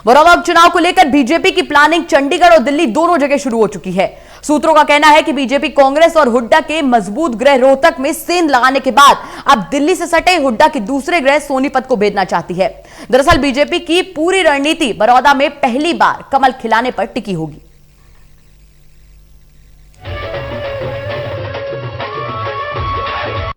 बड़ौदा उपचुनाव को लेकर बीजेपी की प्लानिंग चंडीगढ़ और दिल्ली दोनों जगह शुरू हो चुकी है। सूत्रों का कहना है कि बीजेपी कांग्रेस और हुड्डा के मजबूत गृह रोहतक में सेंध लगाने के बाद अब दिल्ली से सटे हुड्डा के दूसरे गृह सोनीपत को भेजना चाहती है। दरअसल बीजेपी की पूरी रणनीति बड़ौदा में पहली बार कमल खिलाने पर टिकी होगी।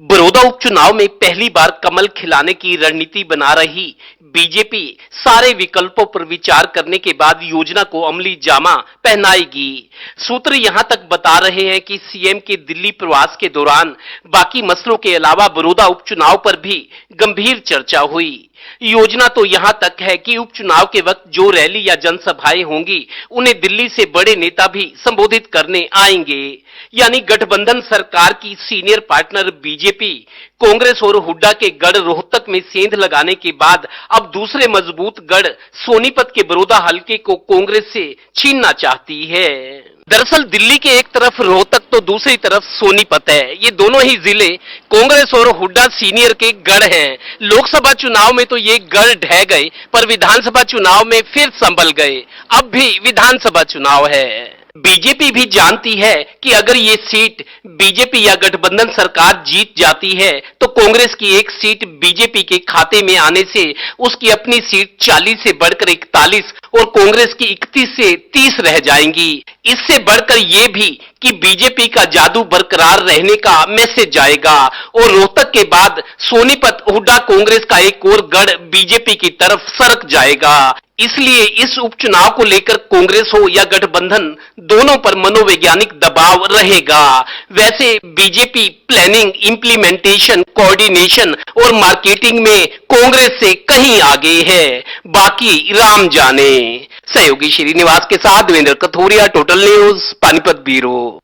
बड़ौदा उपचुनाव में पहली बार कमल खिलाने की रणनीति बना रही बीजेपी सारे विकल्पों पर विचार करने के बाद योजना को अमली जामा पहनाएगी। सूत्र यहां तक बता रहे हैं कि सीएम के दिल्ली प्रवास के दौरान बाकी मसलों के अलावा बड़ौदा उपचुनाव पर भी गंभीर चर्चा हुई। योजना तो यहां तक है कि उपचुनाव के वक्त जो रैली या जनसभाएं होंगी उन्हें दिल्ली से बड़े नेता भी संबोधित करने आएंगे। यानी गठबंधन सरकार की सीनियर पार्टनर बीजेपी कांग्रेस और हुड्डा के गढ़ रोहतक में सेंध लगाने के बाद अब दूसरे मजबूत गढ़ सोनीपत के बड़ौदा हलके को कांग्रेस से छीनना चाहती है। दरअसल दिल्ली के एक तरफ रोहतक तो दूसरी तरफ सोनीपत है। ये दोनों ही जिले कांग्रेस और हुड्डा सीनियर के गढ़ हैं। लोकसभा चुनाव में तो ये गढ़ ढह गए, पर विधानसभा चुनाव में फिर संभल गए। अब भी विधानसभा चुनाव है। बीजेपी भी जानती है कि अगर ये सीट बीजेपी या गठबंधन सरकार जीत जाती है तो कांग्रेस की एक सीट बीजेपी के खाते में आने से उसकी अपनी सीट 40 से बढ़कर 41 और कांग्रेस की 31 से 30 रह जाएंगी। इससे बढ़कर ये भी कि बीजेपी का जादू बरकरार रहने का मैसेज जाएगा और रोहतक के बाद सोनीपत हुड्डा कांग्रेस का एक और गढ़ बीजेपी की तरफ सरक जाएगा। इसलिए इस उपचुनाव को लेकर कांग्रेस हो या गठबंधन दोनों पर मनोवैज्ञानिक दबाव रहेगा। वैसे बीजेपी प्लानिंग, इंप्लीमेंटेशन, कोऑर्डिनेशन और मार्केटिंग में कांग्रेस से कहीं आगे है, बाकी राम जाने। सहयोगी श्रीनिवास के साथ Devendra Kathoria, Total News, Panipat bureau.